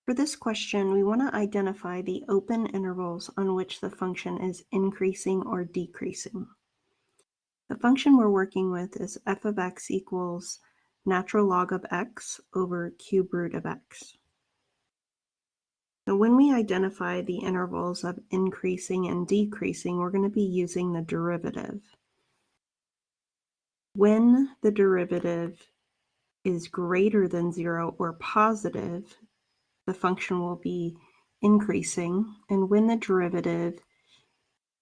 For this question, we want to identify the open intervals on which the function is increasing or decreasing. The function we're working with is f of x equals natural log of x over cube root of x. So when we identify the intervals of increasing and decreasing, we're going to be using the derivative. When the derivative is greater than 0 or positive, the function will be increasing, and when the derivative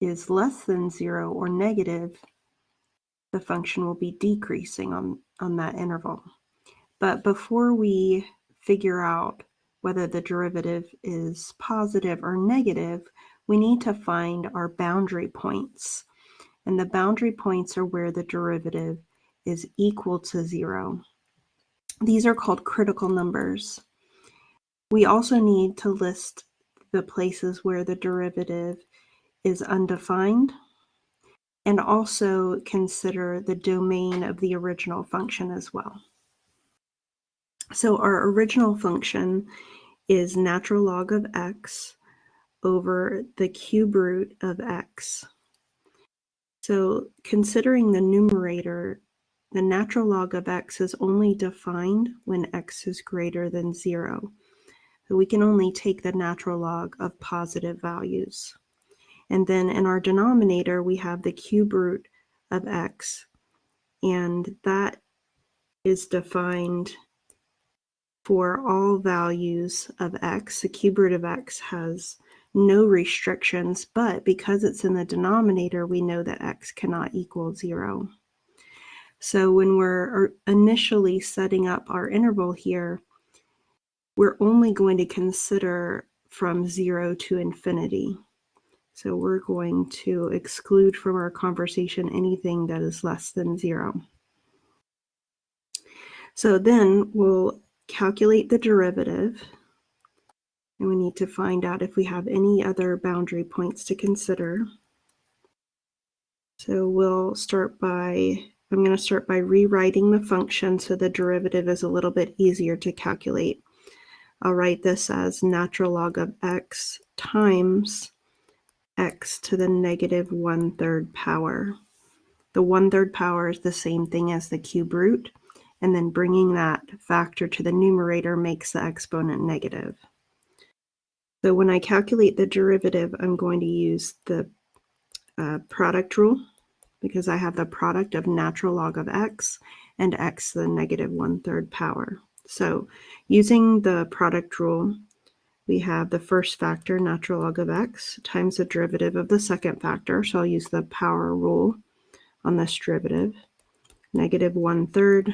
is less than 0 or negative, the function will be decreasing on that interval. But before we figure out whether the derivative is positive or negative, we need to find our boundary points. And the boundary points are where the derivative is equal to 0. These are called critical numbers. We also need to list the places where the derivative is undefined, and also consider the domain of the original function as well. So our original function is natural log of x over the cube root of x. So considering the numerator, the natural log of x is only defined when x is greater than 0. So we can only take the natural log of positive values. And then in our denominator, we have the cube root of x, and that is defined for all values of x. The cube root of x has no restrictions, but because it's in the denominator, we know that x cannot equal 0. So when we're initially setting up our interval here, we're only going to consider from 0 to infinity. So we're going to exclude from our conversation anything that is less than 0. So then we'll calculate the derivative, and we need to find out if we have any other boundary points to consider. So we'll I'm going to start by rewriting the function so the derivative is a little bit easier to calculate. I'll write this as natural log of x times x to the negative 1/3 power. The 1/3 power is the same thing as the cube root, and then bringing that factor to the numerator makes the exponent negative. So when I calculate the derivative, I'm going to use the product rule, because I have the product of natural log of x and x to the negative 1/3 power. So using the product rule, we have the first factor, natural log of x, times the derivative of the second factor. So I'll use the power rule on this derivative, negative 1/3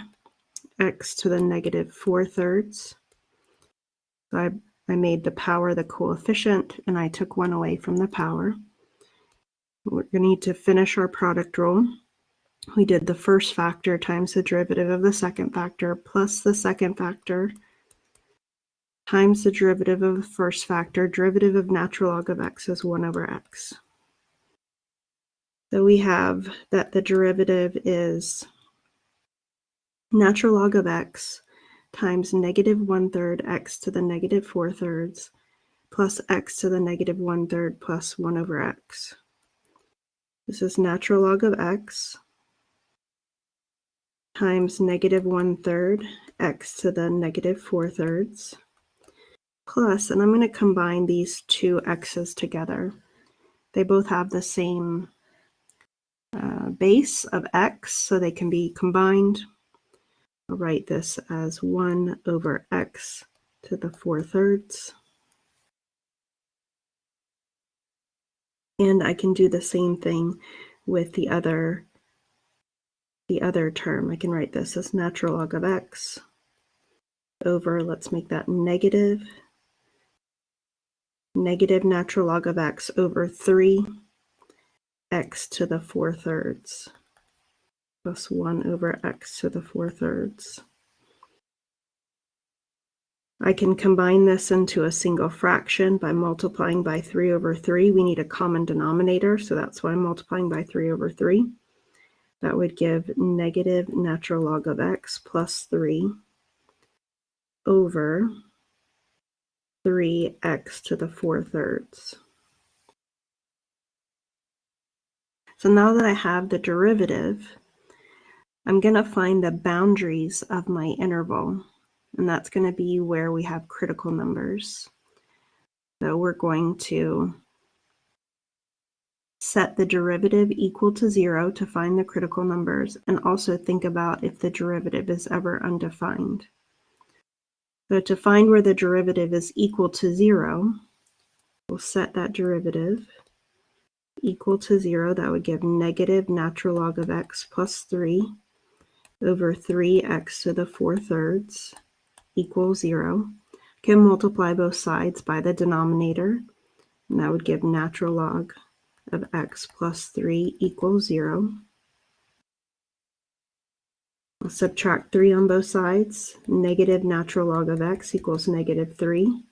x to the negative 4/3. So I made the power the coefficient, and I took 1 away from the power. We're going to need to finish our product rule. We did the first factor times the derivative of the second factor plus the second factor times the derivative of the first factor. Derivative of natural log of x is 1 over x. So we have that the derivative is natural log of x times negative 1/3 x to the negative 4/3 plus x to the negative 1/3 plus 1 over x. This is natural log of x times negative 1/3 x to the negative 4/3 plus, and I'm going to combine these two x's together. They both have the same base of x, so they can be combined. I'll write this as 1 over x to the 4/3. And I can do the same thing with the other term. I can write this as natural log of x over, let's make that negative natural log of x over 3 x to the 4/3 plus 1 over x to the 4/3. I can combine this into a single fraction by multiplying by 3 over 3. We need a common denominator, so that's why I'm multiplying by 3 over 3. That would give negative natural log of x plus 3 over 3x to the 4/3. So now that I have the derivative, I'm going to find the boundaries of my interval, and that's going to be where we have critical numbers. So we're going to set the derivative equal to 0 to find the critical numbers, and also think about if the derivative is ever undefined. So to find where the derivative is equal to 0, we'll set that derivative equal to 0. That would give negative natural log of x plus 3 over 3x to the 4/3 equals 0. Can multiply both sides by the denominator, and that would give natural log of x plus 3 equals 0. I'll subtract 3 on both sides. Negative natural log of x equals negative 3.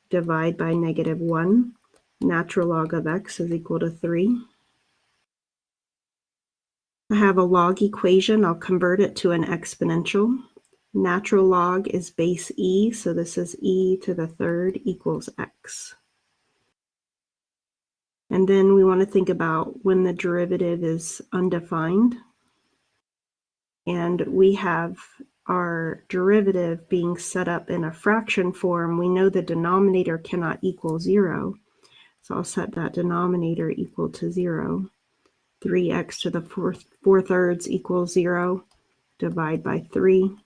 Divide by negative 1. Natural log of x is equal to 3. I have a log equation. I'll convert it to an exponential. Natural log is base e, so this is e to the 3rd equals x. And then we want to think about when the derivative is undefined. And we have our derivative being set up in a fraction form. We know the denominator cannot equal 0. So I'll set that denominator equal to 0. 3x to the 4/3 equals 0. Divide by 3.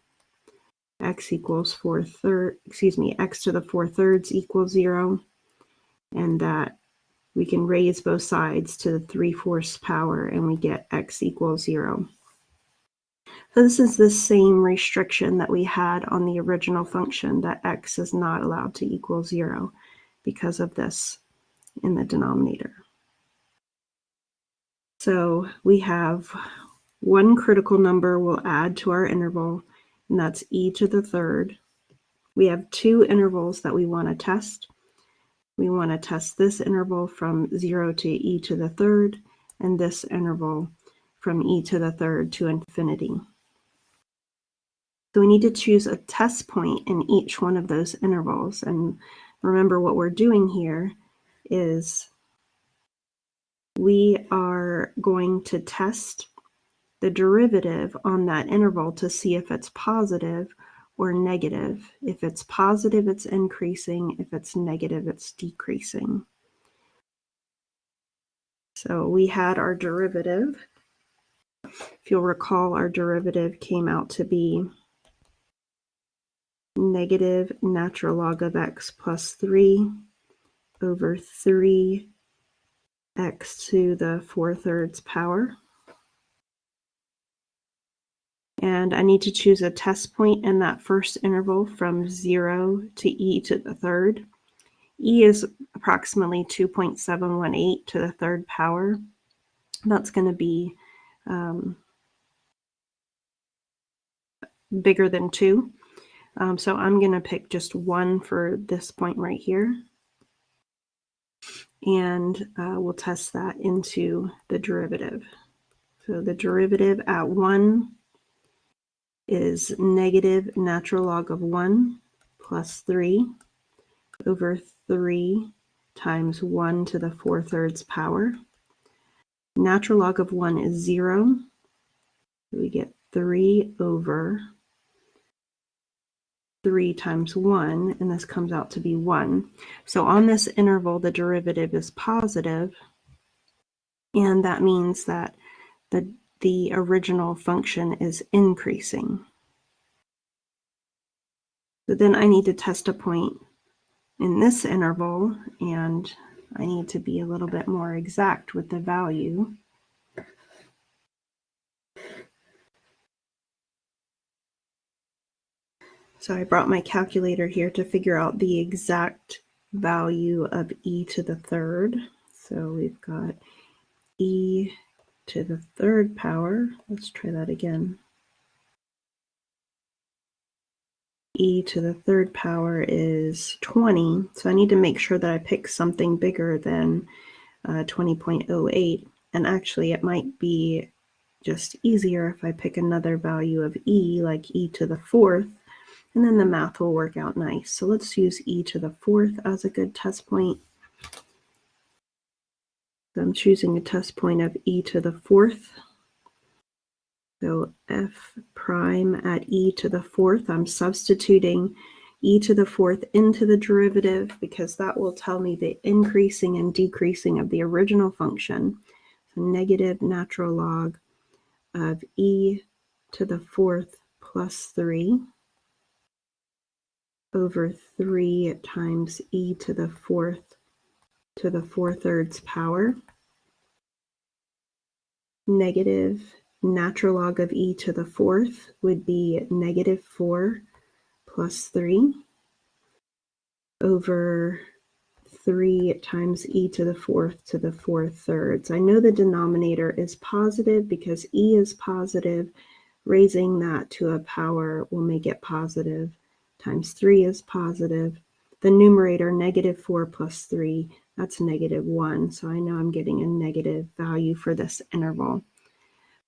X equals x to the 4/3 equals 0. And that we can raise both sides to the 3/4 power, and we get x equals 0. So this is the same restriction that we had on the original function, that x is not allowed to equal 0 because of this in the denominator. So we have one critical number we'll add to our interval, and that's e to the 3rd. We have two intervals that we want to test. We want to test this interval from 0 to e to the 3rd, and this interval from e to the 3rd to infinity. So we need to choose a test point in each one of those intervals. And remember, what we're doing here is we are going to test the derivative on that interval to see if it's positive or negative. If it's positive, it's increasing. If it's negative, it's decreasing. So we had our derivative. If you'll recall, our derivative came out to be negative natural log of x plus 3 over 3x to the 4/3 power. And I need to choose a test point in that first interval from 0 to e to the 3rd. E is approximately 2.718 to the 3rd power. That's going to be bigger than 2. So I'm going to pick just 1 for this point right here. And we'll test that into the derivative. So the derivative at 1 is negative natural log of 1 plus 3 over 3 times 1 to the 4/3 power. Natural log of 1 is 0. So we get 3 over 3 times 1, and this comes out to be 1. So on this interval, the derivative is positive, and that means that the original function is increasing. So then I need to test a point in this interval, and I need to be a little bit more exact with the value. So I brought my calculator here to figure out the exact value of e to the 3rd. So we've got e to the 3rd power. Let's try that again. E to the 3rd power is 20. So I need to make sure that I pick something bigger than 20.08. And actually, it might be just easier if I pick another value of e, like e to the 4th. and then the math will work out nice. So let's use e to the fourth as a good test point. So I'm choosing a test point of e to the fourth. So f prime at e to the fourth, I'm substituting e to the fourth into the derivative because that will tell me the increasing and decreasing of the original function. So negative natural log of e to the fourth plus 3 over 3 times e to the 4/3 power. Negative natural log of e to the fourth would be negative 4 plus 3 over 3 times e to the 4/3. I know the denominator is positive because e is positive. Raising that to a power will make it positive. Times 3 is positive. The numerator, negative 4 plus 3, that's negative 1. So I know I'm getting a negative value for this interval.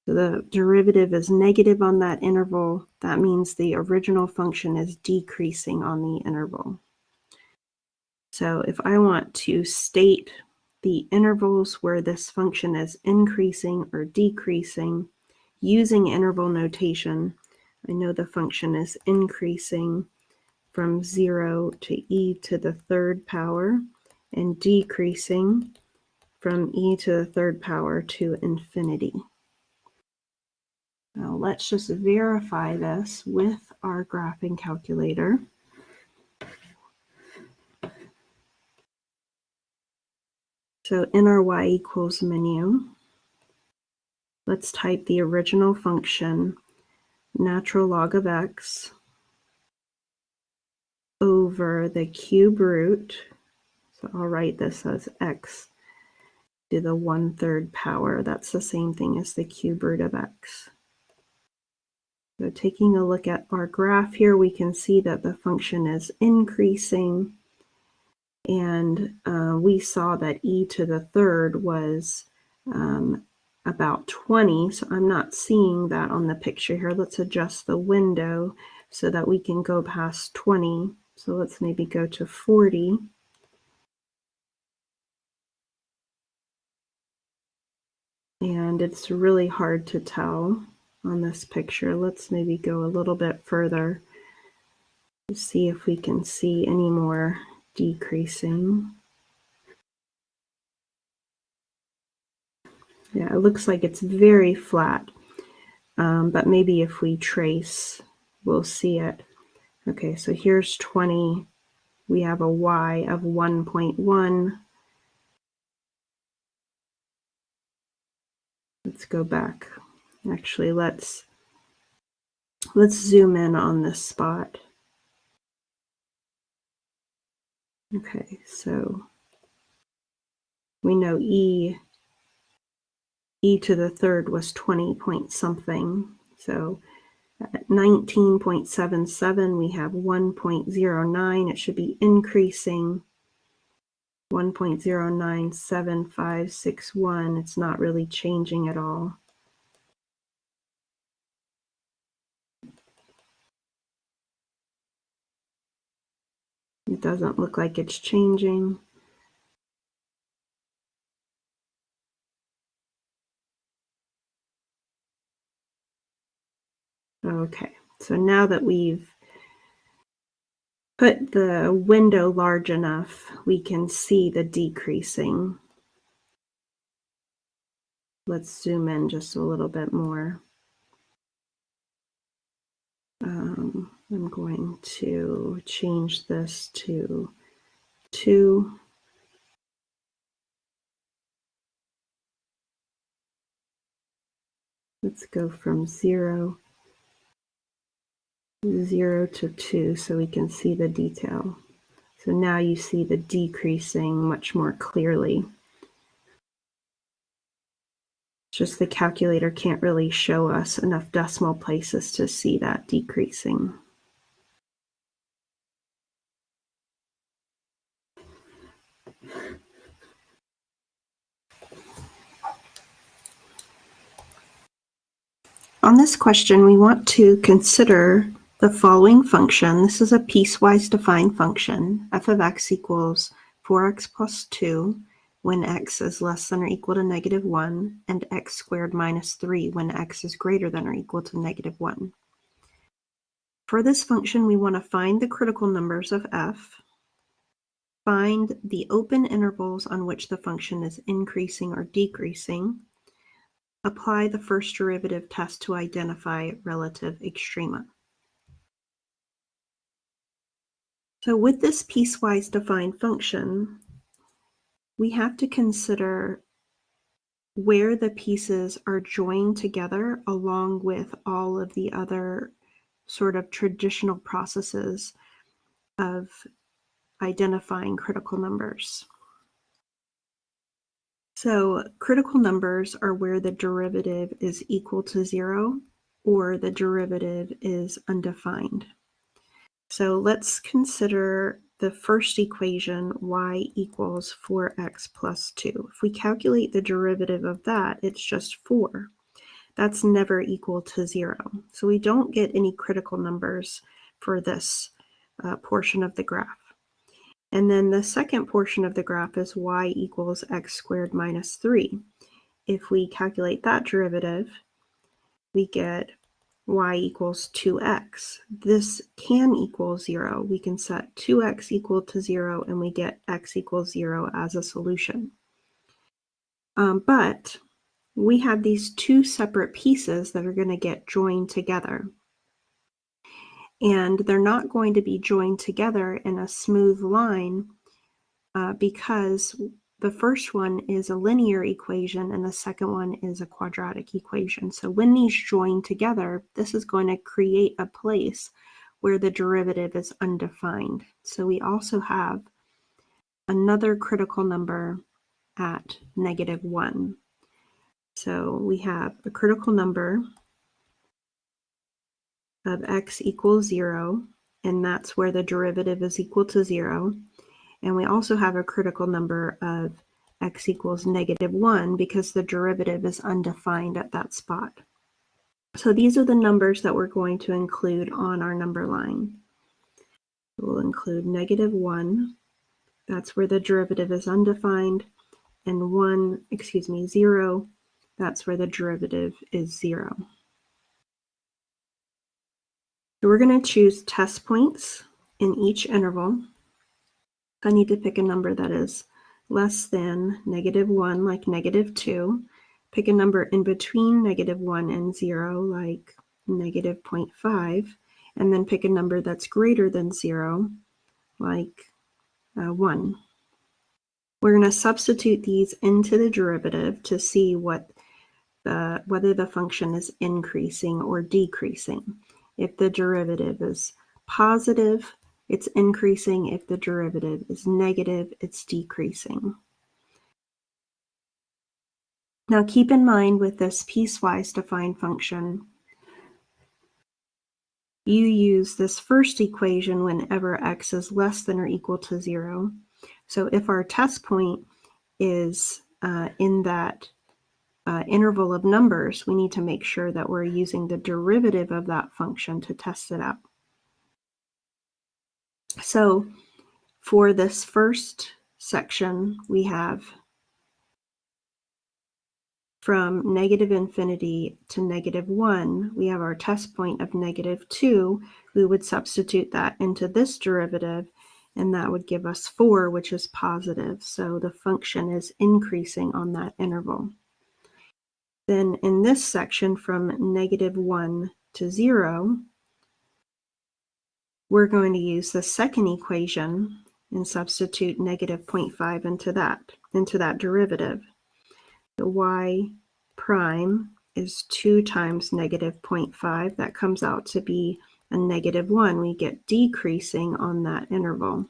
So the derivative is negative on that interval. That means the original function is decreasing on the interval. So if I want to state the intervals where this function is increasing or decreasing using interval notation, I know the function is increasing from 0 to e to the third power and decreasing from e to the third power to infinity. Now let's just verify this with our graphing calculator. So in our y equals menu, let's type the original function, natural log of x over the cube root. So I'll write this as x to the 1/3 power. That's the same thing as the cube root of x. So taking a look at our graph here, we can see that the function is increasing, and we saw that e to the third was about 20, so I'm not seeing that on the picture here. Let's adjust the window so that we can go past 20. So let's maybe go to 40. And it's really hard to tell on this picture. Let's maybe go a little bit further to see if we can see any more decreasing. Yeah, it looks like it's very flat, but maybe if we trace, we'll see it. Okay, so here's 20. We have a y of 1.1. Let's go back. Actually, let's zoom in on this spot. Okay, so we know e to the third was 20 point something. So at 19.77, we have 1.09. It should be increasing 1.097561. It's not really changing at all. It doesn't look like it's changing. Okay, so now that we've put the window large enough, we can see the decreasing. Let's zoom in just a little bit more. I'm going to change this to 2. Let's go from 0 to 2 so we can see the detail. So now you see the decreasing much more clearly. Just the calculator can't really show us enough decimal places to see that decreasing. On this question, we want to consider the following function. This is a piecewise defined function. F of x equals 4x plus 2 when x is less than or equal to -1, and x squared minus 3 when x is greater than or equal to -1. For this function, we want to find the critical numbers of f, find the open intervals on which the function is increasing or decreasing, apply the first derivative test to identify relative extrema. So with this piecewise defined function, we have to consider where the pieces are joined together along with all of the other sort of traditional processes of identifying critical numbers. So critical numbers are where the derivative is equal to 0 or the derivative is undefined. So let's consider the first equation, y equals 4x plus 2. If we calculate the derivative of that, it's just 4. That's never equal to 0. So we don't get any critical numbers for this portion of the graph. And then the second portion of the graph is y equals x squared minus 3. If we calculate that derivative, we get y equals 2x. This can equal 0. We can set 2x equal to 0 and we get x equals 0 as a solution. But we have these two separate pieces that are going to get joined together. And they're not going to be joined together in a smooth line because the first one is a linear equation and the second one is a quadratic equation. So when these join together, this is going to create a place where the derivative is undefined. So we also have another critical number at -1. So we have a critical number of x equals 0, and that's where the derivative is equal to 0. And we also have a critical number of x equals -1 because the derivative is undefined at that spot. So these are the numbers that we're going to include on our number line. We'll include -1, that's where the derivative is undefined, and 0, that's where the derivative is 0. So we're going to choose test points in each interval. I need to pick a number that is less than -1, like -2. Pick a number in between -1 and 0, like -0.5. And then pick a number that's greater than 0, like 1. We're going to substitute these into the derivative to see whether the function is increasing or decreasing. If the derivative is positive, it's increasing. If the derivative is negative, it's decreasing. Now keep in mind with this piecewise defined function, you use this first equation whenever x is less than or equal to 0. So if our test point is in that interval of numbers, we need to make sure that we're using the derivative of that function to test it out. So for this first section, we have from -infinity to -1, we have our test point of -2. We would substitute that into this derivative, and that would give us 4, which is positive. So the function is increasing on that interval. Then in this section, from -1 to 0, we're going to use the second equation and substitute -0.5 into that derivative. The y prime is 2 times -0.5. That comes out to be a -1. We get decreasing on that interval.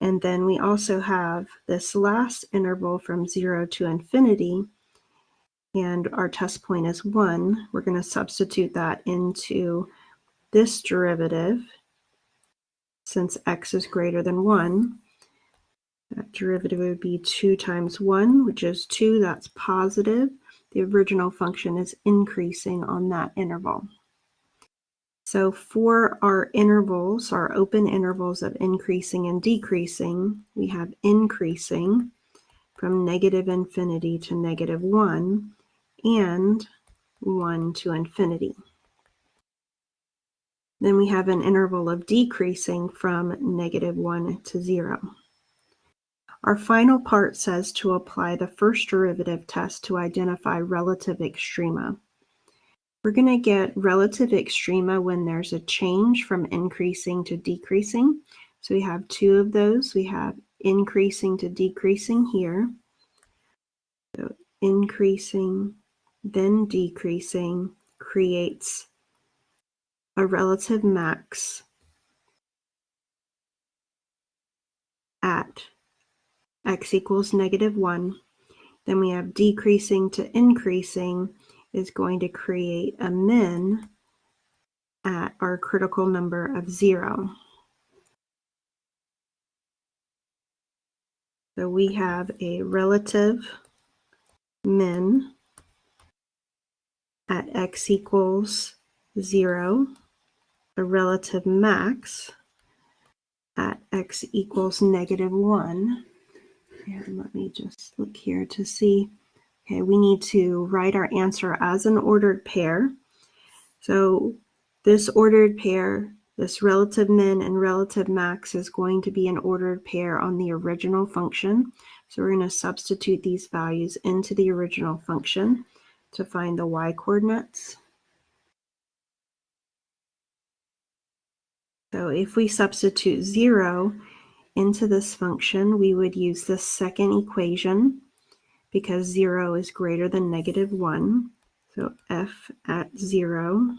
And then we also have this last interval from 0 to infinity, and our test point is 1. We're going to substitute that into this derivative since x is greater than 1. That derivative would be 2 times 1, which is 2. That's positive. The original function is increasing on that interval. So for our intervals, our open intervals of increasing and decreasing, we have increasing from negative infinity to negative 1 and 1 to infinity. Then we have an interval of decreasing from negative 1 to 0. Our final part says to apply the first derivative test to identify relative extrema. We're going to get relative extrema when there's a change from increasing to decreasing. So we have two of those. We have increasing to decreasing here. So increasing, then decreasing creates a relative max at x equals negative 1. Then we have decreasing to increasing is going to create a min at our critical number of 0. So we have a relative min at x equals 0, a relative max at x equals negative 1. And let me just look here to see. Okay, we need to write our answer as an ordered pair. So this ordered pair, this relative min and relative max is going to be an ordered pair on the original function. So we're going to substitute these values into the original function to find the y coordinates. So if we substitute 0 into this function, we would use the second equation because 0 is greater than negative 1. So f at 0,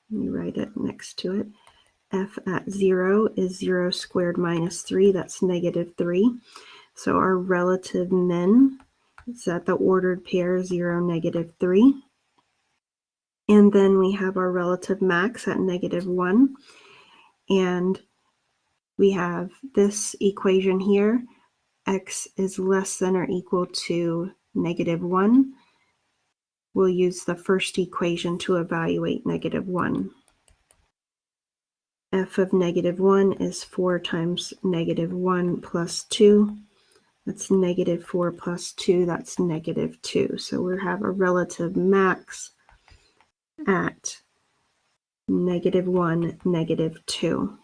let me write it next to it. F at 0 is 0 squared minus 3, that's negative 3. So our relative min is at the ordered pair 0, negative 3. And then we have our relative max at negative 1. And we have this equation here, x is less than or equal to negative 1. We'll use the first equation to evaluate negative 1. F of negative 1 is 4 times negative 1 plus 2. That's negative 4 plus 2, that's negative 2. So we have a relative max at negative 1, negative 2.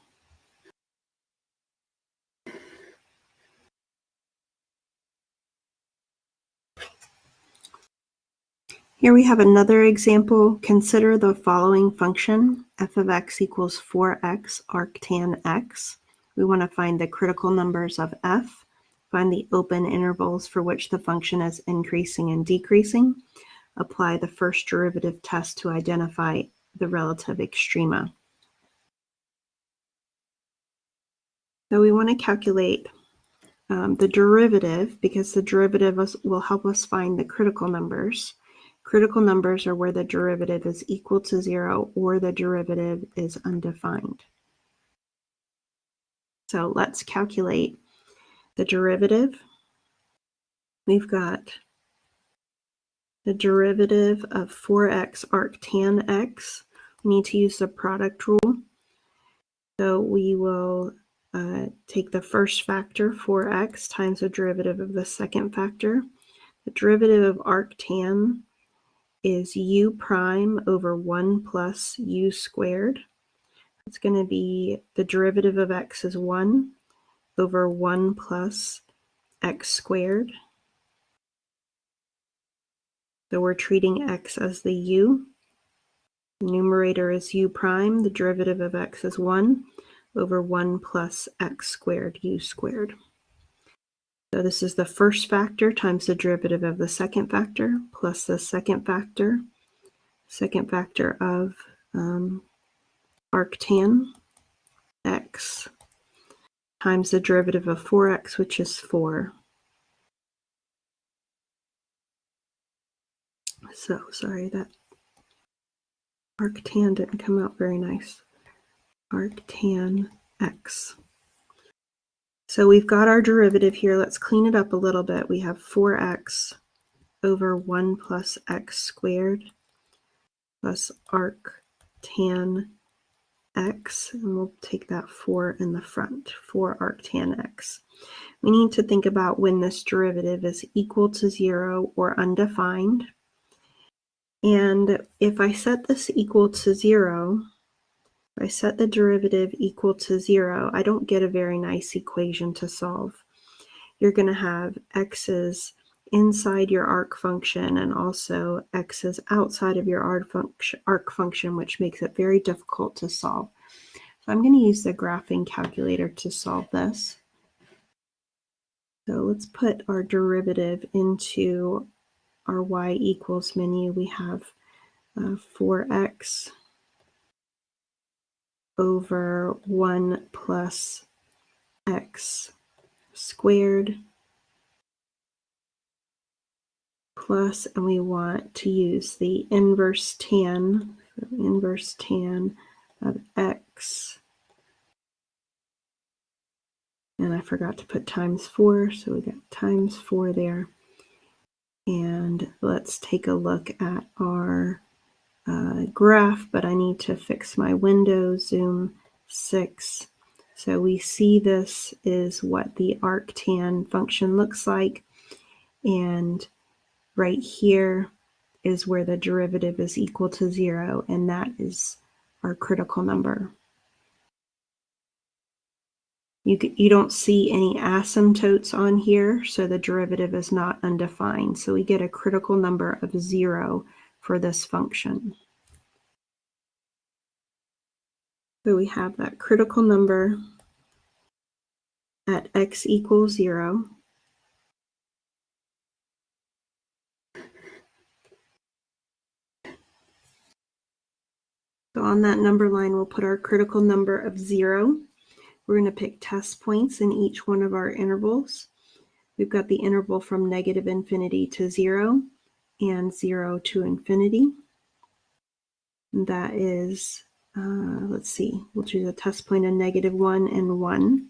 Here we have another example. Consider the following function, f of x equals 4x arctan x. We want to find the critical numbers of f, find the open intervals for which the function is increasing and decreasing, apply the first derivative test to identify the relative extrema. So we want to calculate the derivative because the derivative will help us find the critical numbers. Critical numbers are where the derivative is equal to 0 or the derivative is undefined. So let's calculate the derivative. We've got the derivative of 4x arctan x. We need to use the product rule. So we will take the first factor, 4x, times the derivative of the second factor. The derivative of arctan is u prime over 1 plus u squared. It's going to be the derivative of x is 1 over 1 plus x squared. So we're treating x as the u. The numerator is u prime. The derivative of x is 1 over 1 plus x squared, u squared. So this is the first factor times the derivative of the second factor plus the second factor of arctan x times the derivative of 4x, which is 4. So sorry, that arctan didn't come out very nice. Arctan x. So we've got our derivative here. Let's clean it up a little bit. We have 4x over 1 plus x squared plus arctan x, and we'll take that 4 in the front, 4 arctan x. We need to think about when this derivative is equal to 0 or undefined. And if I set this equal to 0, if I set the derivative equal to 0, I don't get a very nice equation to solve. You're going to have x's inside your arc function and also x's outside of your arc function, which makes it very difficult to solve. So I'm going to use the graphing calculator to solve this. So let's put our derivative into our y equals menu. We have 4x over 1 plus x squared plus, and we want to use the inverse tan of x, and I forgot to put times 4, so we got times 4 there. And let's take a look at our graph, but I need to fix my window, zoom 6. So we see this is what the arctan function looks like, and right here is where the derivative is equal to 0, and that is our critical number. You don't see any asymptotes on here, so the derivative is not undefined. So we get a critical number of 0 for this function. So we have that critical number at x equals 0. So on that number line, we'll put our critical number of 0. We're going to pick test points in each one of our intervals. We've got the interval from -infinity to 0 and 0 to infinity. And that is, let's see, we'll choose a test point of -1 and 1.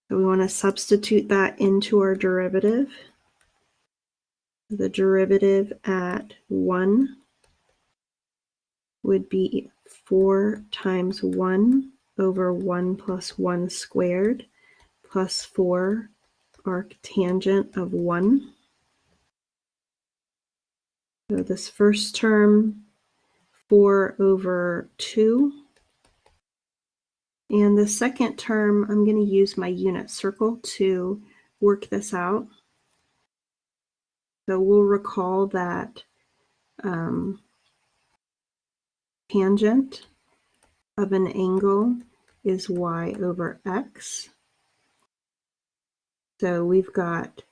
So we want to substitute that into our derivative. The derivative at 1 would be 4 times 1 over 1 plus 1 squared plus 4 arctangent of 1. So this first term, 4 over 2. And the second term, I'm going to use my unit circle to work this out. So we'll recall that tangent of an angle is y over x. So we've got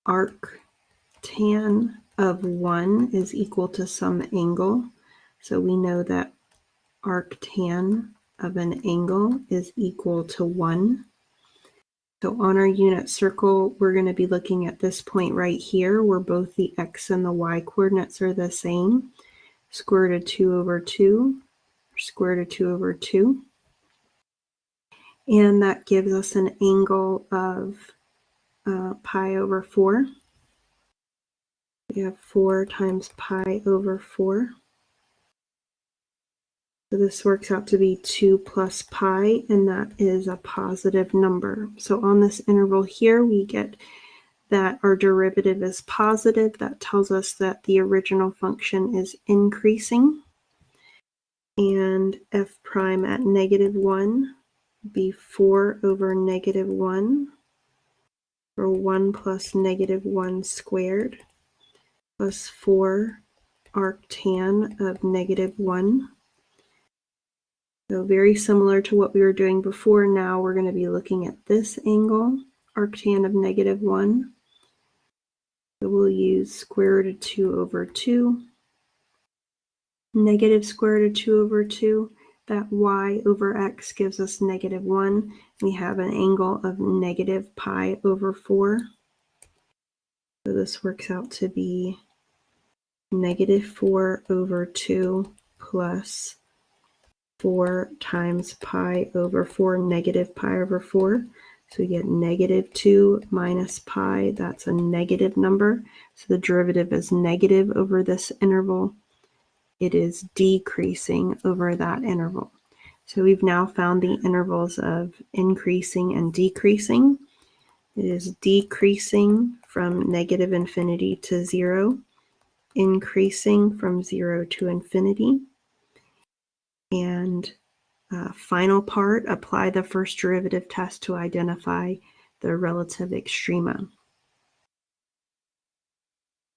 arctan of 1 is equal to some angle. So we know that arctan of an angle is equal to 1. So on our unit circle, we're going to be looking at this point right here where both the x and the y coordinates are the same. Square root of 2 over 2, or square root of 2 over 2. And that gives us an angle of pi over 4. We have 4 times pi over 4. So this works out to be 2 plus pi, and that is a positive number. So on this interval here, we get that our derivative is positive. That tells us that the original function is increasing. And f prime at -1 would be 4 over -1, or 1 plus -1 squared, plus 4 arctan of -1. So very similar to what we were doing before. Now we're going to be looking at this angle, arctan of -1. So we'll use square root of 2 over 2. Negative square root of 2 over 2. That y over x gives us -1. We have an angle of negative pi over 4. So this works out to be -4 over 2 plus 4 times pi over 4, negative pi over 4. So we get -2 minus pi. That's a negative number. So the derivative is negative over this interval. it is decreasing over that interval. So we've now found the intervals of increasing and decreasing. It is decreasing from negative infinity to 0, increasing from 0 to infinity. And final part, apply the first derivative test to identify the relative extrema.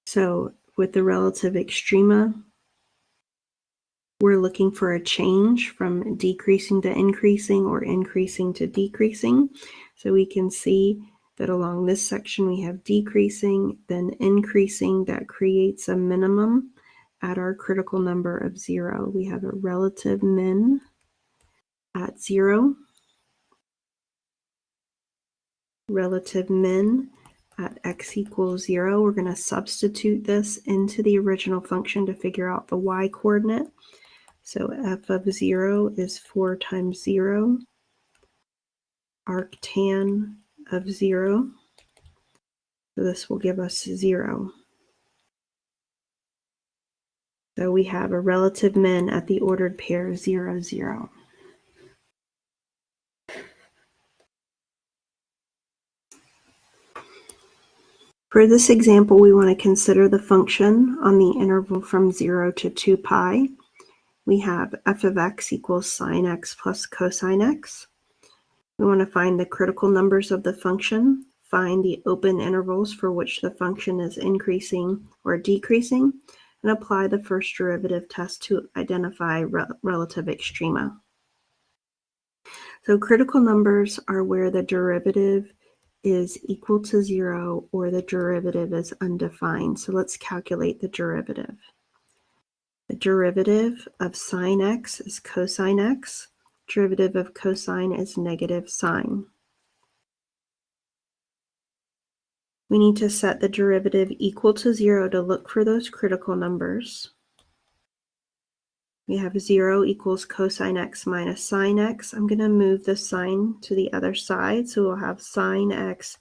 So with the relative extrema, we're looking for a change from decreasing to increasing or increasing to decreasing. So we can see that along this section we have decreasing, then increasing. That creates a minimum at our critical number of 0. We have a relative min at 0, relative min at x equals 0. We're going to substitute this into the original function to figure out the y coordinate. So f of 0 is 4 times 0, arctan of 0. So this will give us 0. So we have a relative min at the ordered pair 0, 0. For this example, we want to consider the function on the interval from 0 to 2 pi. We have f of x equals sine x plus cosine x. We want to find the critical numbers of the function, find the open intervals for which the function is increasing or decreasing, and apply the first derivative test to identify relative extrema. So critical numbers are where the derivative is equal to 0 or the derivative is undefined. So let's calculate the derivative. The derivative of sine x is cosine x. Derivative of cosine is negative sine. We need to set the derivative equal to 0 to look for those critical numbers. We have 0 equals cosine x minus sine x. I'm going to move the sine to the other side, so we'll have sine x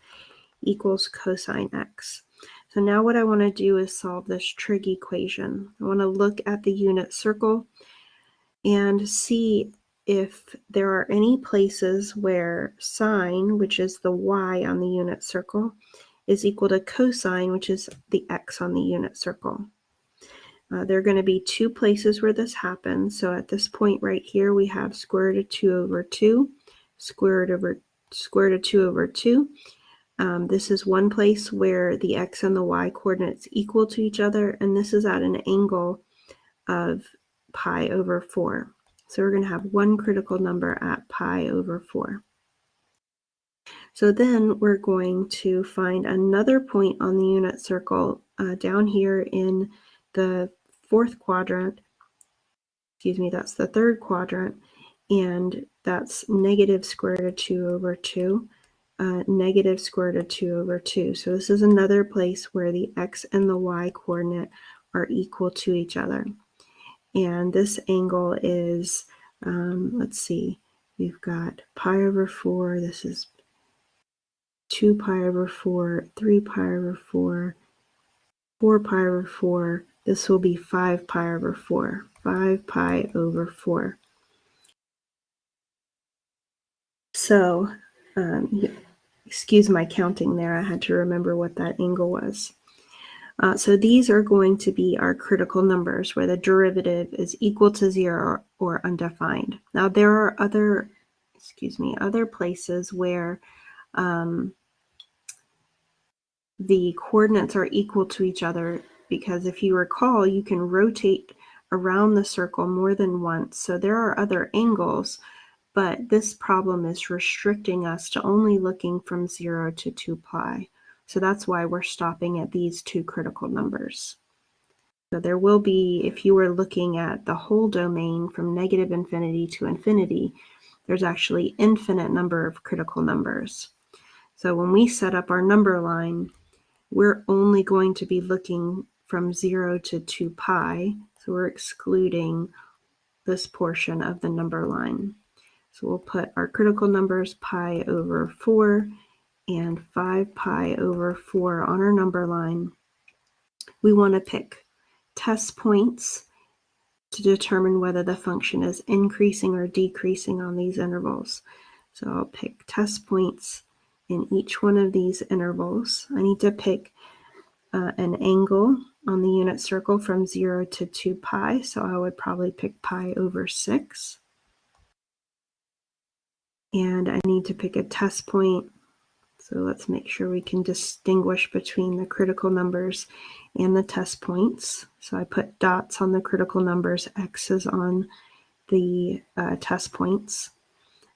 equals cosine x. So now what I want to do is solve this trig equation. I want to look at the unit circle and see if there are any places where sine, which is the y on the unit circle, is equal to cosine, which is the x on the unit circle. There are going to be two places where this happens. So at this point right here, we have square root of 2 over 2, square root of 2 over 2. This is one place where the x and the y coordinates equal to each other, and this is at an angle of pi over 4. So we're going to have one critical number at pi over 4. So then we're going to find another point on the unit circle down here in the fourth quadrant. Excuse me, that's the third quadrant, and that's negative square root of 2 over 2. Negative square root of 2 over 2. So this is another place where the x and the y coordinate are equal to each other. And this angle is, let's see, we've got pi over 4. This is 2 pi over 4, 3 pi over 4, 4 pi over 4. This will be 5 pi over 4, 5 pi over 4. So, excuse my counting there. I had to remember what that angle was. So these are going to be our critical numbers where the derivative is equal to 0 or undefined. Now there are other places where the coordinates are equal to each other, because if you recall, you can rotate around the circle more than once. So there are other angles, but this problem is restricting us to only looking from 0 to 2 pi. So that's why we're stopping at these two critical numbers. So there will be, if you were looking at the whole domain from negative infinity to infinity, there's actually infinite number of critical numbers. So when we set up our number line, we're only going to be looking from 0 to 2 pi. So we're excluding this portion of the number line. So we'll put our critical numbers pi over 4 and 5 pi over 4 on our number line. We want to pick test points to determine whether the function is increasing or decreasing on these intervals. So I'll pick test points in each one of these intervals. I need to pick an angle on the unit circle from 0 to 2 pi, so I would probably pick pi over 6. And I need to pick a test point, so let's make sure we can distinguish between the critical numbers and the test points. So I put dots on the critical numbers, X's on the test points.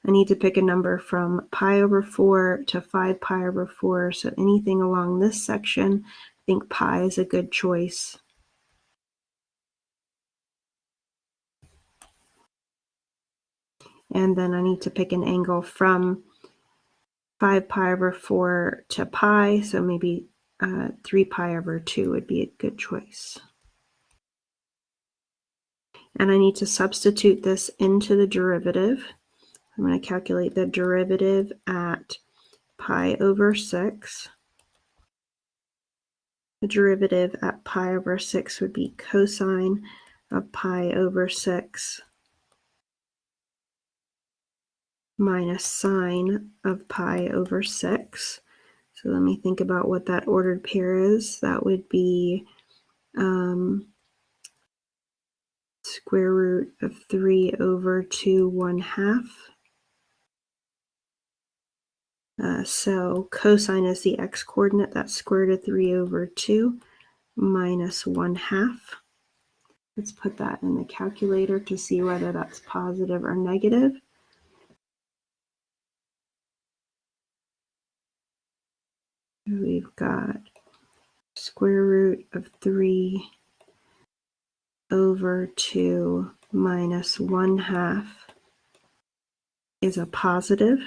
I need to pick a number from pi over 4 to 5 pi over 4, so anything along this section, I think pi is a good choice. And then I need to pick an angle from 5 pi over 4 to pi, so maybe 3 pi over 2 would be a good choice. And I need to substitute this into the derivative. I'm going to calculate the derivative at pi over 6. The derivative at pi over 6 would be cosine of pi over 6 minus sine of pi over 6. So let me think about what that ordered pair is. That would be square root of 3 over 2 1/2. So cosine is the x-coordinate, that's square root of 3 over 2 minus 1/2. Let's put that in the calculator to see whether that's positive or negative. We've got square root of 3 over 2 minus 1/2 is a positive.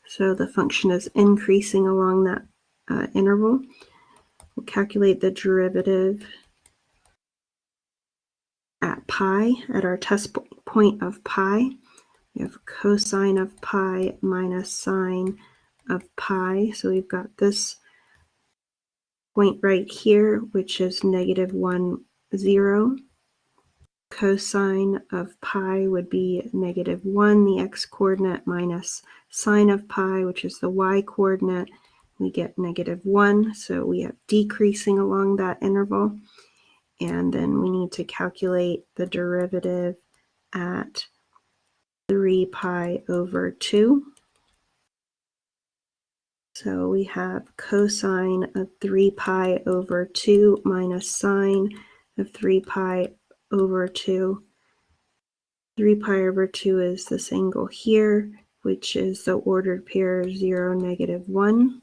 So the function is increasing along that interval. We'll calculate the derivative at pi, at our test point of pi. We have cosine of pi minus sine of pi. So we've got this point right here, which is -1, 0. Cosine of pi would be -1, the x-coordinate, minus sine of pi, which is the y-coordinate. We get -1, so we have decreasing along that interval. And then we need to calculate the derivative at 3 pi over 2. So we have cosine of 3 pi over 2 minus sine of 3 pi over 2. 3 pi over 2 is this angle here, which is the ordered pair 0, -1.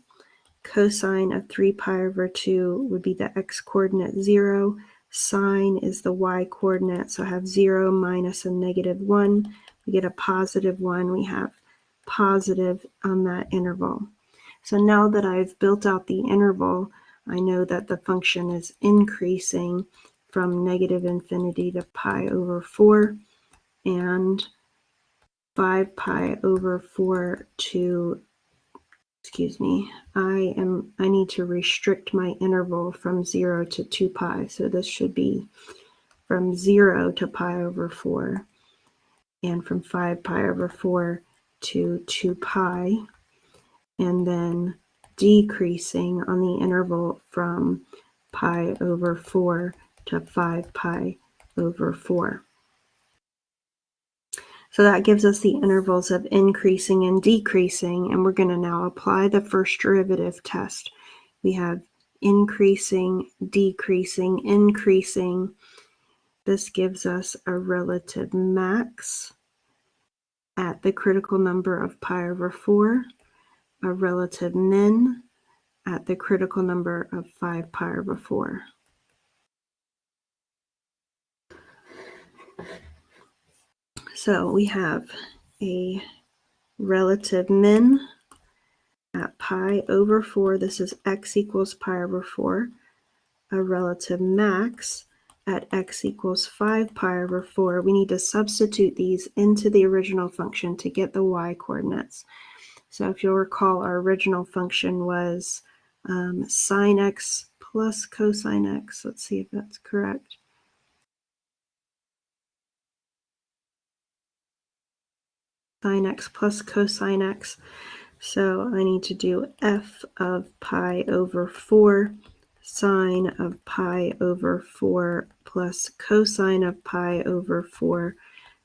Cosine of 3 pi over 2 would be the x-coordinate 0. Sine is the y-coordinate, so I have 0 minus a -1. We get a +1. We have positive on that interval. So now that I've built out the interval, I know that the function is increasing from -infinity to pi over 4 and 5 pi over 4 to, excuse me, I need to restrict my interval from 0 to 2 pi. So this should be from 0 to pi over 4 and from 5 pi over 4 to 2 pi, and then decreasing on the interval from pi over 4 to 5 pi over 4. So that gives us the intervals of increasing and decreasing, and we're going to now apply the first derivative test. We have increasing, decreasing, increasing. This gives us a relative max at the critical number of pi over 4, a relative min at the critical number of 5 pi over 4. So we have a relative min at pi over 4. This is x equals pi over 4. A relative max at x equals 5 pi over 4. We need to substitute these into the original function to get the y-coordinates. So if you'll recall, our original function was sine x plus cosine x. Let's see if that's correct. sine x plus cosine x. So I need to do f of pi over 4 sine of pi over 4 plus cosine of pi over 4.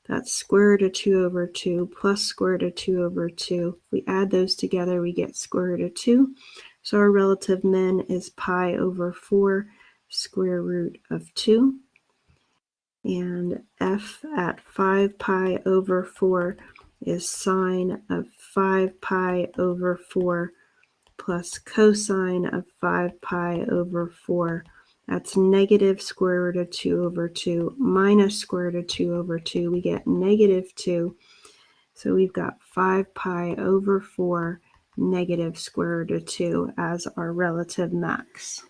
That's square root of 2 over 2 plus square root of 2 over 2. If we add those together, we get square root of 2. So our relative min is pi over 4 square root of 2. And f at 5 pi over 4 is sine of 5 pi over 4 plus cosine of 5 pi over 4. That's negative square root of 2 over 2 minus square root of 2 over 2. We get negative 2. So we've got 5 pi over 4 negative square root of 2 as our relative max.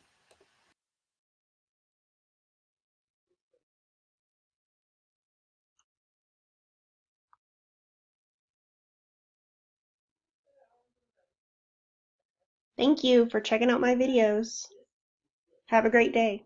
Thank you for checking out my videos. Have a great day.